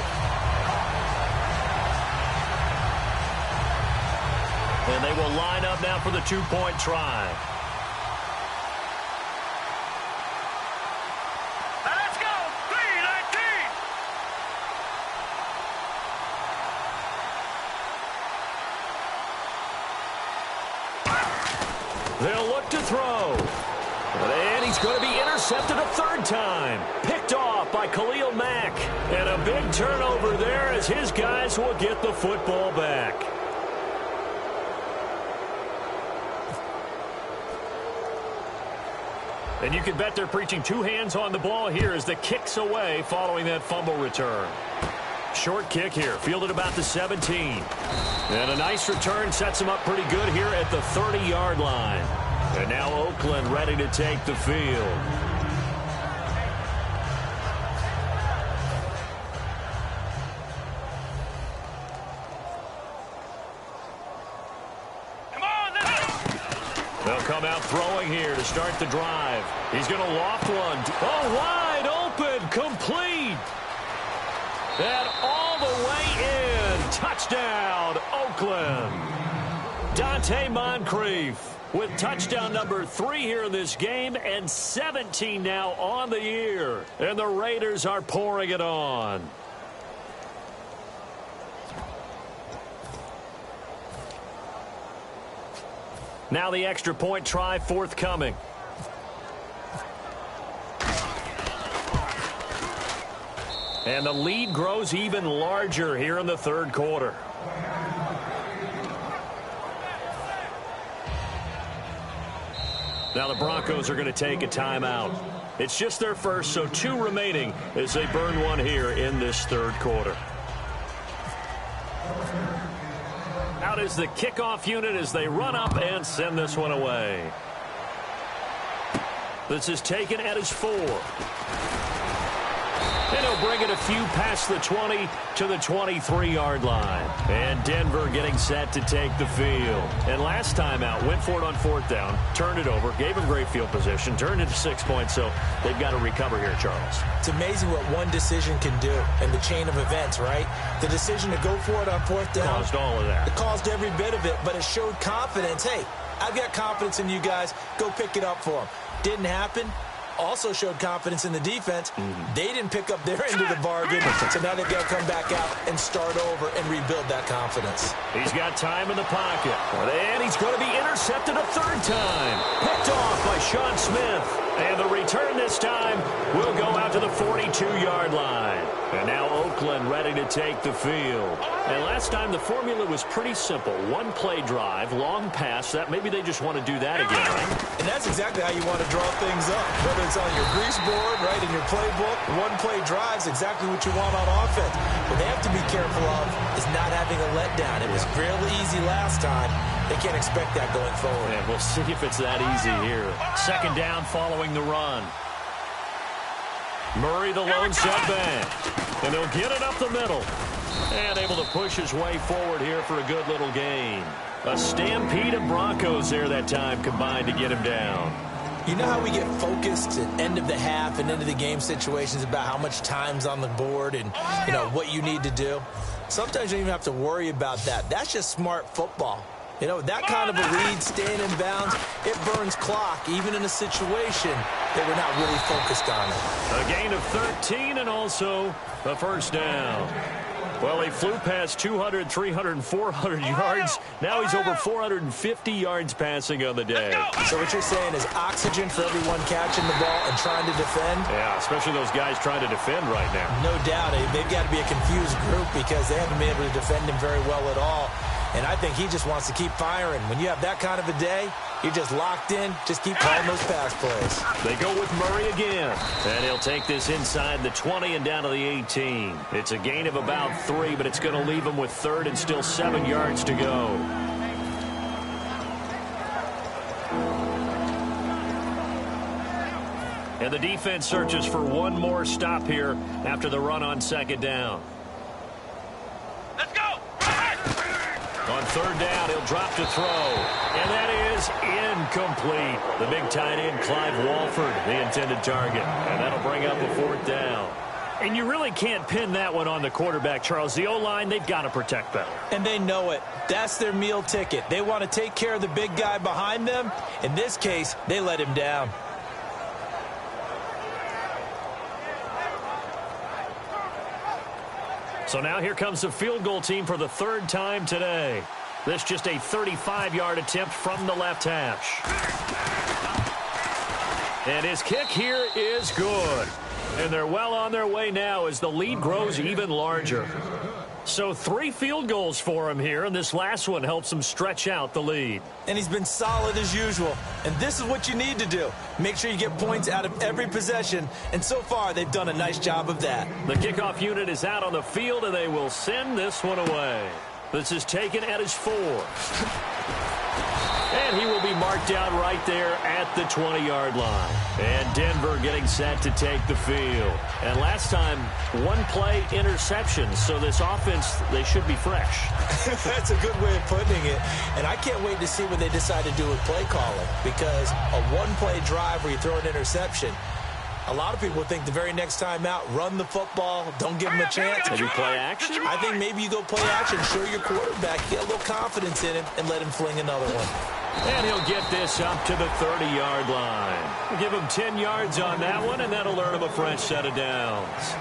And they will line up now for the 2-point try. Let's go. 3-19. They'll look to throw. And he's going to be intercepted a 3rd time. Picked off by Khalil Mack. And a big turnover there as his guys will get the football back. And you can bet they're preaching 2 hands on the ball here as the kick's away following that fumble return. Short kick here, fielded about the 17. And a nice return sets him up pretty good here at the 30-yard line. And now Oakland ready to take the field. They'll come out throwing here to start the drive. He's going to loft one. Oh, wide open, complete. And all the way in. Touchdown, Oakland. Donte Moncrief with touchdown number 3 here in this game, and 17 now on the year. And the Raiders are pouring it on. Now the extra point try forthcoming. And the lead grows even larger here in the third quarter. Now the Broncos are going to take a timeout. It's just their first, so 2 remaining as they burn one here in this third quarter. Out is the kickoff unit as they run up and send this one away. This is taken at his 4. And he'll bring it a few past the 20 to the 23-yard line. And Denver getting set to take the field. And last time out, went for it on 4th down, turned it over, gave him great field position, turned it to 6 points, so they've got to recover here, Charles. It's amazing what one decision can do in the chain of events, right? The decision to go for it on 4th down. Caused all of that. It caused every bit of it, but it showed confidence. Hey, I've got confidence in you guys. Go pick it up for them. Didn't happen. Also showed confidence in the defense. They didn't pick up their end of the bargain, so now they've got to come back out and start over and rebuild that confidence. He's got time in the pocket, and he's going to be intercepted a 3rd time. Picked off by Sean Smith. And the return this time will go out to the 42-yard line. And now Oakland ready to take the field. And last time the formula was pretty simple. 1-play drive, long pass. That maybe they just want to do that again, right? And that's exactly how you want to draw things up. Whether it's on your grease board, right, in your playbook, 1-play drive's exactly what you want on offense. What they have to be careful of is not having a letdown. It was fairly easy last time. They can't expect that going forward. And we'll see if it's that easy here. 2nd down following the run. Murray the lone setback. And he'll get it up the middle. And able to push his way forward here for a good little gain. A stampede of Broncos there that time combined to get him down. You know how we get focused at end of the half and end of the game situations about how much time's on the board and, you know, what you need to do? Sometimes you don't even have to worry about that. That's just smart football. You know, that kind of a lead, staying in bounds, it burns clock, even in a situation that we're not really focused on it. A gain of 13 and also a 1st down. Well, he flew past 200, 300, and 400 yards. Now he's over 450 yards passing on the day. So what you're saying is oxygen for everyone catching the ball and trying to defend? Yeah, especially those guys trying to defend right now. No doubt. They've got to be a confused group because they haven't been able to defend him very well at all. And I think he just wants to keep firing. When you have that kind of a day, you're just locked in. Just keep calling those pass plays. They go with Murray again. And he'll take this inside the 20 and down to the 18. It's a gain of about 3, but it's going to leave him with 3rd and still 7 yards to go. And the defense searches for one more stop here after the run on 2nd down. Let's go! On 3rd down, he'll drop to throw. And that is incomplete. The big tight end, Clive Walford, the intended target. And that'll bring up a 4th down. And you really can't pin that one on the quarterback, Charles. The O-line, they've got to protect better. And they know it. That's their meal ticket. They want to take care of the big guy behind them. In this case, they let him down. So now here comes the field goal team for the 3rd time today. This just a 35-yard attempt from the left hash. And his kick here is good. And they're well on their way now as the lead grows even larger. So 3 field goals for him here, and this last one helps him stretch out the lead. And he's been solid as usual. And this is what you need to do. Make sure you get points out of every possession. And so far, they've done a nice job of that. The kickoff unit is out on the field, and they will send this one away. This is taken at his 4. And he will be marked down right there at the 20-yard line. And Denver getting set to take the field. And last time, 1-play interception. So this offense, they should be fresh. That's a good way of putting it. And I can't wait to see what they decide to do with play calling. Because a 1-play drive where you throw an interception, A lot of people think the very next time out, run the football, don't give him a chance. Maybe play action? I think maybe you go play action, show your quarterback, get a little confidence in him, and let him fling another one. And he'll get this up to the 30-yard line. We'll give him 10 yards on that one, and that'll earn him a fresh set of downs.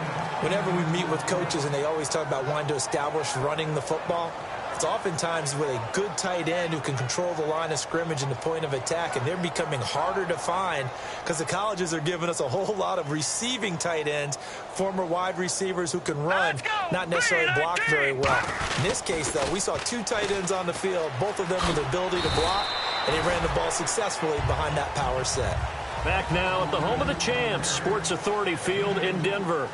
Whenever we meet with coaches and they always talk about wanting to establish running the football, it's oftentimes with a good tight end who can control the line of scrimmage and the point of attack, and they're becoming harder to find because the colleges are giving us a whole lot of receiving tight ends, former wide receivers who can run, not necessarily block very well. In this case, though, we saw 2 tight ends on the field, both of them with the ability to block, and he ran the ball successfully behind that power set. Back now at the home of the champs, Sports Authority Field in Denver.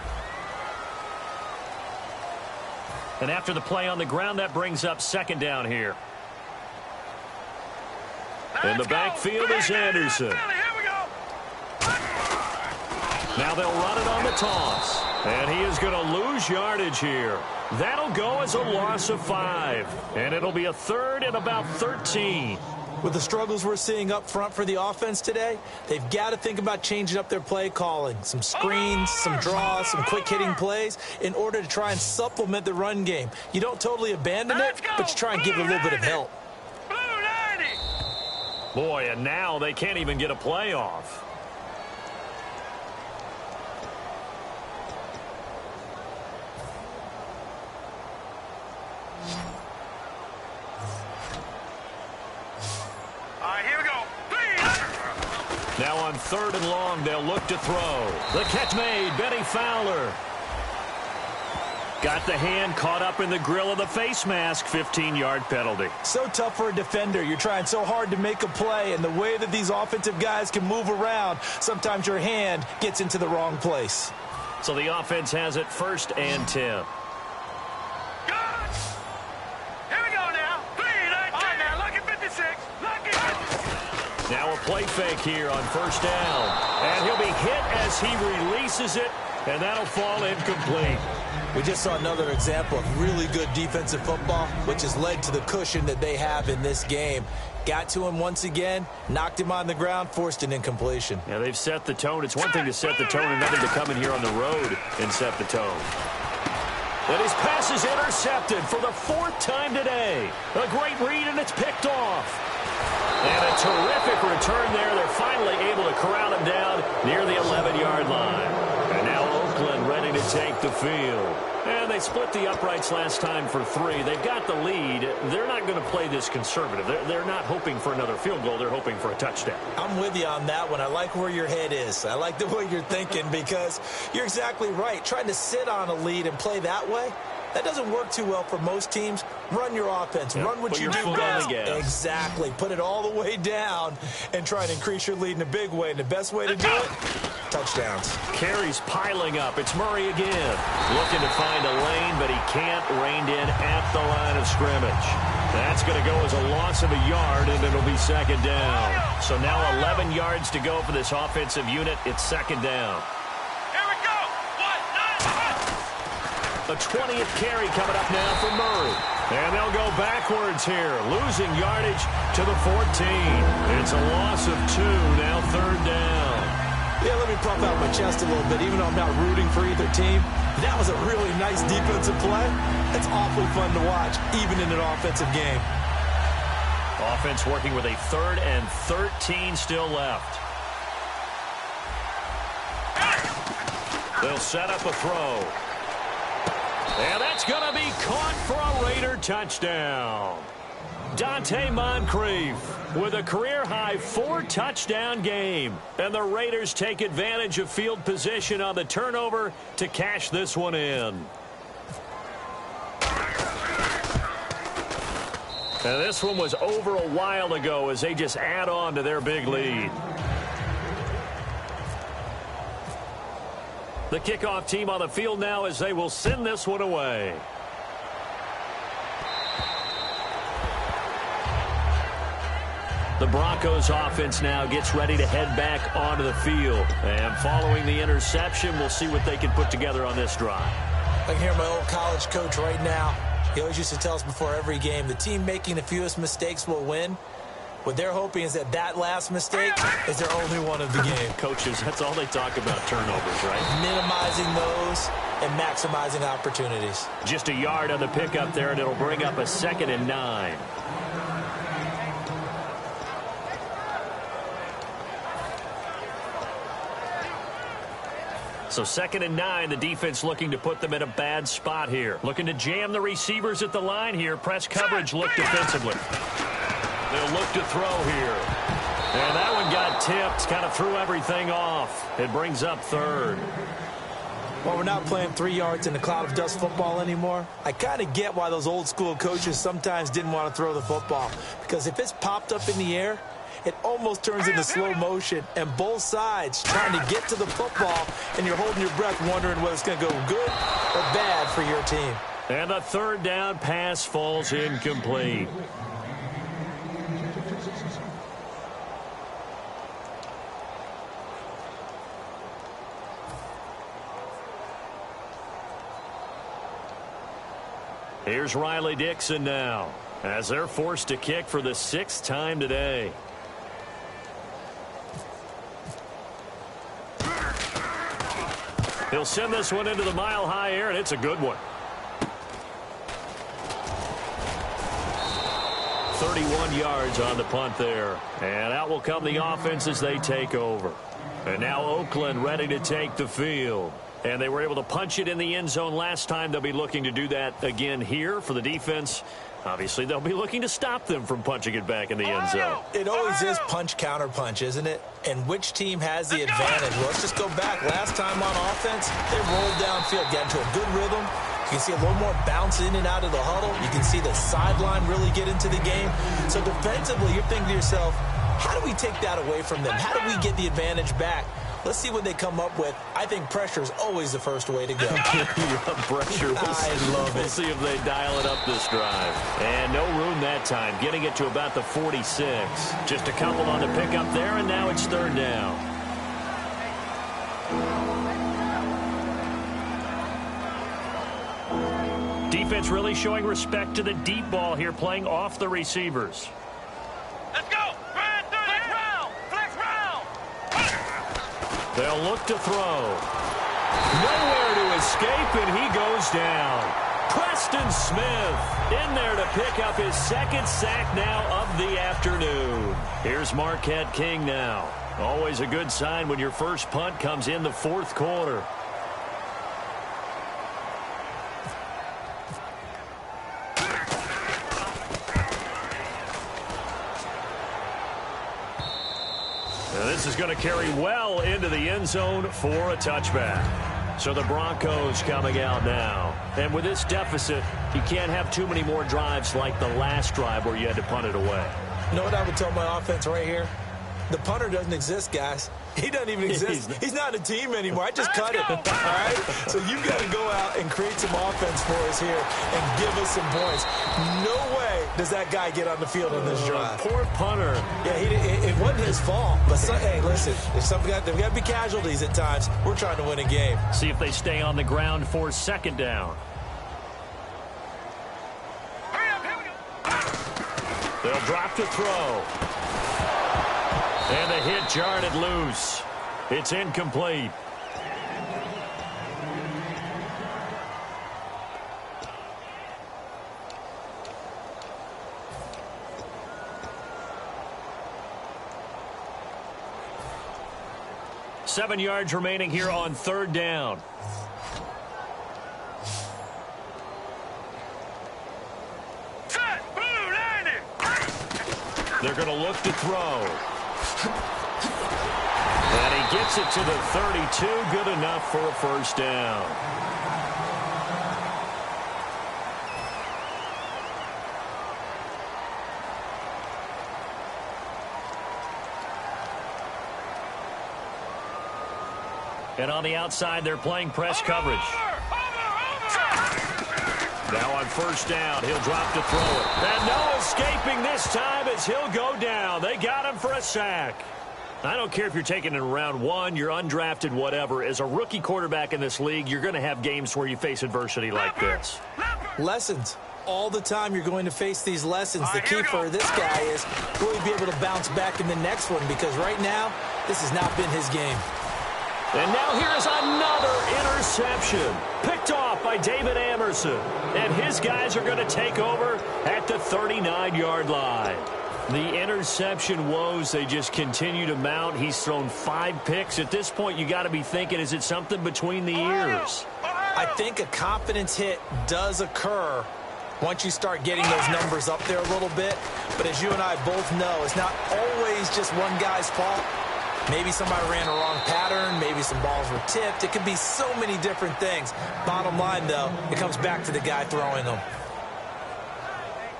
And after the play on the ground, that brings up second down here. In the backfield is Anderson. Now they'll run it on the toss. And he is going to lose yardage here. That'll go as a loss of 5. And it'll be a third and about 13. With the struggles we're seeing up front for the offense today, they've got to think about changing up their play calling. Some screens, some draws, some quick-hitting plays in order to try and supplement the run game. You don't totally abandon it, but you try and give it a little bit of help. Boy, and now they can't even get a play off. Now on 3rd and long, they'll look to throw. The catch made, Benny Fowler. Got the hand caught up in the grill of the face mask, 15-yard penalty. So tough for a defender. You're trying so hard to make a play, and the way that these offensive guys can move around, sometimes your hand gets into the wrong place. So the offense has it 1st and 10. Now a play fake here on 1st down. And he'll be hit as he releases it, and that'll fall incomplete. We just saw another example of really good defensive football, which has led to the cushion that they have in this game. Got to him once again, knocked him on the ground, forced an incompletion. Yeah, they've set the tone. It's one thing to set the tone, another to come in here on the road and set the tone. And his pass is intercepted for the 4th time today. A great read, and it's picked off. And a terrific return there. They're finally able to corral him down near the 11-yard line. And now Oakland ready to take the field. And they split the uprights last time for 3. They've got the lead. They're not going to play this conservative. They're not hoping for another field goal. They're hoping for a touchdown. I'm with you on that one. I like where your head is. I like the way you're thinking because you're exactly right. Trying to sit on a lead and play that way, that doesn't work too well for most teams. Run your offense. Yep. Run what you do best. Exactly. Put it all the way down and try to increase your lead in a big way. And the best way to do it, touchdowns. Carries piling up. It's Murray again. Looking to find a lane, but he can't. Reined in at the line of scrimmage. That's going to go as a loss of a yard, and it'll be 2nd down. So now 11 yards to go for this offensive unit. It's 2nd down. A 20th carry coming up now for Murray. And they'll go backwards here, losing yardage to the 14. It's a loss of 2, now 3rd down. Yeah, let me puff out my chest a little bit, even though I'm not rooting for either team. That was a really nice defensive play. It's awfully fun to watch, even in an offensive game. Offense working with a 3rd and 13 still left. They'll set up a throw. And that's going to be caught for a Raider touchdown. Dante Moncrief with a career-high 4-touchdown game. And the Raiders take advantage of field position on the turnover to cash this one in. And this one was over a while ago as they just add on to their big lead. The kickoff team on the field now as they will send this one away. The Broncos offense now gets ready to head back onto the field. And following the interception, we'll see what they can put together on this drive. I can hear my old college coach right now. He always used to tell us before every game, the team making the fewest mistakes will win. What they're hoping is that last mistake is their only one of the game. Coaches, that's all they talk about, turnovers, right? Minimizing those and maximizing opportunities. Just a yard on the pickup there, and it'll bring up a 2nd and 9. So 2nd and 9, the defense looking to put them in a bad spot here. Looking to jam the receivers at the line here. Press coverage, look defensively. They'll look to throw here. And that one got tipped, kind of threw everything off. It brings up 3rd. Well, we're not playing 3 yards in a cloud of dust football anymore. I kind of get why those old school coaches sometimes didn't want to throw the football. Because if it's popped up in the air, it almost turns into slow motion, and both sides trying to get to the football, and you're holding your breath wondering whether it's going to go good or bad for your team. And the 3rd down pass falls incomplete. Here's Riley Dixon now, as they're forced to kick for the 6th time today. He'll send this one into the mile-high air, and it's a good one. 31 yards on the punt there. And out will come the offense as they take over. And now Oakland ready to take the field. And they were able to punch it in the end zone last time. They'll be looking to do that again here for the defense. Obviously, they'll be looking to stop them from punching it back in the end zone. It always is punch, counter punch, isn't it? And which team has the advantage? Well, let's just go back. Last time on offense, they rolled downfield, got into a good rhythm. You can see a little more bounce in and out of the huddle. You can see the sideline really get into the game. So defensively, you're thinking to yourself, how do we take that away from them? How do we get the advantage back? Let's see what they come up with. I think pressure is always the first way to go. Pressure. I love it. We'll see if they dial it up this drive. And no room that time. Getting it to about the 46. Just a couple on the pickup there, and now it's 3rd down. Defense really showing respect to the deep ball here, playing off the receivers. Let's go. Flex round. They'll look to throw. Nowhere to escape, and he goes down. Preston Smith in there to pick up his 2nd sack now of the afternoon. Here's Marquette King now. Always a good sign when your first punt comes in the 4th quarter. This is going to carry well into the end zone for a touchback. So the Broncos coming out now. And with this deficit, you can't have too many more drives like the last drive where you had to punt it away. You know what I would tell my offense right here? The punter doesn't exist, guys. He doesn't even exist. He's not a team anymore. I just cut it. All right? So you've got to go out and create some offense for us here and give us some points. No way does that guy get on the field on this drive. Poor punter. Yeah, it wasn't his fault. But, hey, listen, there's got to be casualties at times. We're trying to win a game. See if they stay on the ground for 2nd down. They'll drop to throw. And the hit jarred it loose. It's incomplete. Seven yards remaining here on 3rd down. They're going to look to throw. And he gets it to the 32. Good enough for a 1st down. And on the outside, they're playing press coverage. Now on 1st down, he'll drop to throw it. And no escaping this time as he'll go down. They got him for a sack. I don't care if you're taking it in round 1, you're undrafted, whatever. As a rookie quarterback in this league, you're going to have games where you face adversity like this. Lessons. all the time you're going to face these lessons. The key for this guy is will he be able to bounce back in the next one, because right now, this has not been his game. And now here's another interception. Picked off by David Amerson. And his guys are going to take over at the 39-yard line. The interception woes, they just continue to mount. He's thrown 5 picks. At this point, you got to be thinking, is it something between the ears? I think a confidence hit does occur once you start getting those numbers up there a little bit. But as you and I both know, it's not always just one guy's fault. Maybe somebody ran a wrong pattern. Maybe some balls were tipped. It could be so many different things. Bottom line, though, it comes back to the guy throwing them.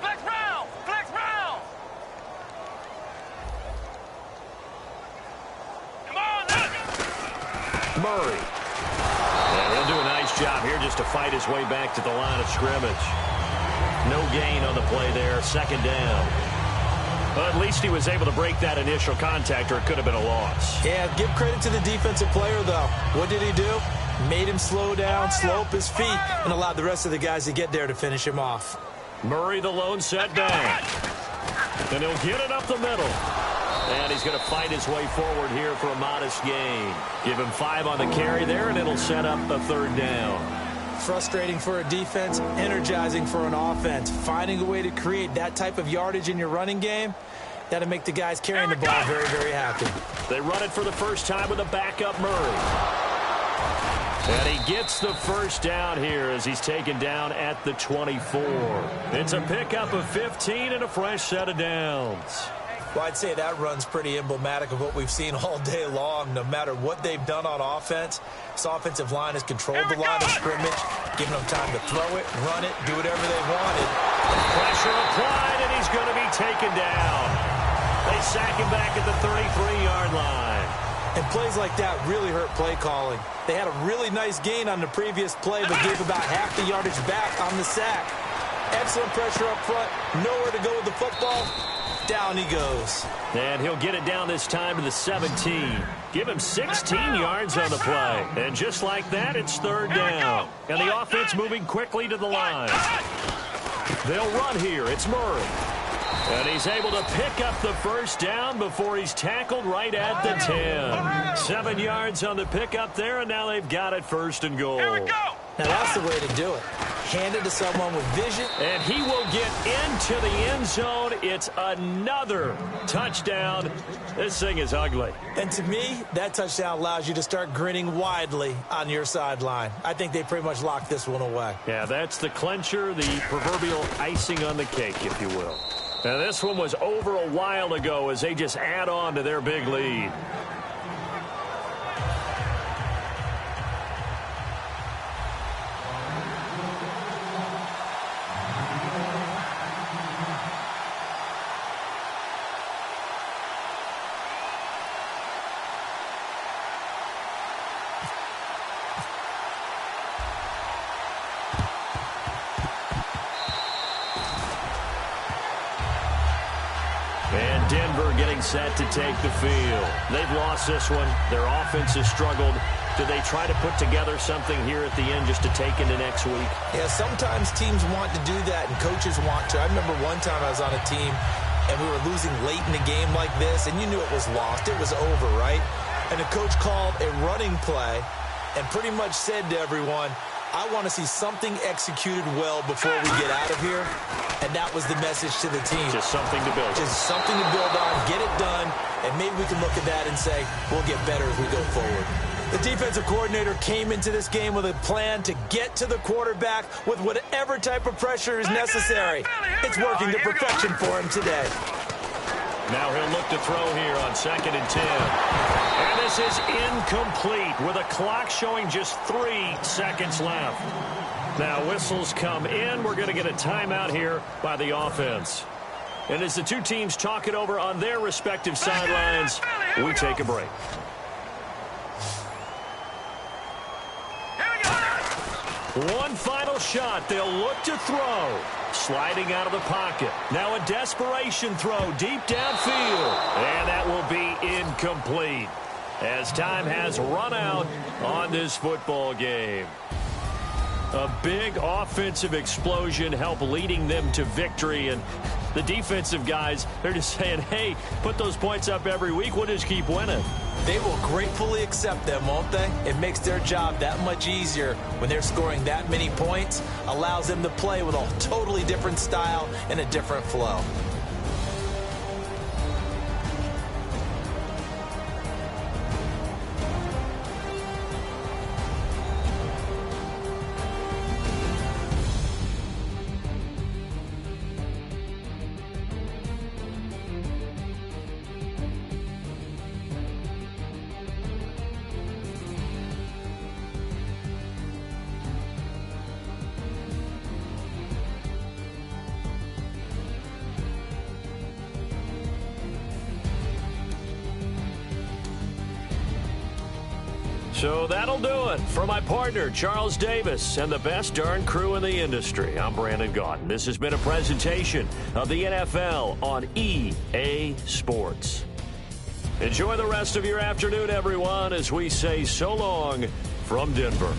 Flex round! Flex round! Come on, Murray. And he'll do a nice job here just to fight his way back to the line of scrimmage. No gain on the play there. Second down. Well, at least he was able to break that initial contact, or it could have been a loss. Yeah, give credit to the defensive player, though. What did he do? Made him slow down, slow up his feet, and allowed the rest of the guys to get there to finish him off. Murray, the lone setback. And he'll get it up the middle. And he's going to fight his way forward here for a modest gain. Give him 5 on the carry there, and it'll set up a third down. Frustrating for a defense, energizing for an offense. Finding a way to create that type of yardage in your running game, that'll make the guys carrying the ball very, very happy. They run it for the first time with a backup Murray. And he gets the first down here as he's taken down at the 24. It's a pickup of 15 and a fresh set of downs. Well, I'd say that run's pretty emblematic of what we've seen all day long. No matter what they've done on offense, this offensive line has controlled the line of scrimmage, giving them time to throw it, run it, do whatever they wanted. Pressure applied, and he's going to be taken down. They sack him back at the 33-yard line. And plays like that really hurt play calling. They had a really nice gain on the previous play, but gave about half the yardage back on the sack. Excellent pressure up front, nowhere to go with the football. Down he goes. And he'll get it down this time to the 17. Give him 16 yards on the play. And just like that, it's third down. And the offense moving quickly to the line. They'll run here. It's Murray. And he's able to pick up the first down before he's tackled right at the 10. 7 yards on the pickup there, and now they've got it first and goal. Here we go! Now that's the way to do it. Hand it to someone with vision. And he will get into the end zone. It's another touchdown. This thing is ugly. And to me, that touchdown allows you to start grinning widely on your sideline. I think they pretty much locked this one away. Yeah, that's the clincher, the proverbial icing on the cake, if you will. Now, this one was over a while ago as they just add on to their big lead. And Denver getting set to take the field. They've lost this one. Their offense has struggled. Do they try to put together something here at the end just to take into next week? Yeah, sometimes teams want to do that and coaches want to. I remember one time I was on a team and we were losing late in the game like this, and you knew it was lost. It was over, right? And the coach called a running play and pretty much said to everyone, I want to see something executed well before we get out of here. And that was the message to the team. Just something to build. Just something to build on, get it done, and maybe we can look at that and say, we'll get better as we go forward. The defensive coordinator came into this game with a plan to get to the quarterback with whatever type of pressure is necessary. It's working to perfection for him today. Now he'll look to throw here on 2nd and 10. And this is incomplete with a clock showing just 3 seconds left. Now whistles come in. We're going to get a timeout here by the offense. And as the two teams talk it over on their respective sidelines, we take a break. One final shot. They'll look to throw. Sliding out of the pocket. Now a desperation throw deep downfield. And that will be incomplete as time has run out on this football game. A big offensive explosion helped leading them to victory. And the defensive guys, they're just saying, hey, put those points up every week. We'll just keep winning. They will gratefully accept them, won't they? It makes their job that much easier when they're scoring that many points. Allows them to play with a totally different style and a different flow. So that'll do it. For my partner, Charles Davis, and the best darn crew in the industry, I'm Brandon Gaudin. This has been a presentation of the NFL on EA Sports. Enjoy the rest of your afternoon, everyone, as we say so long from Denver.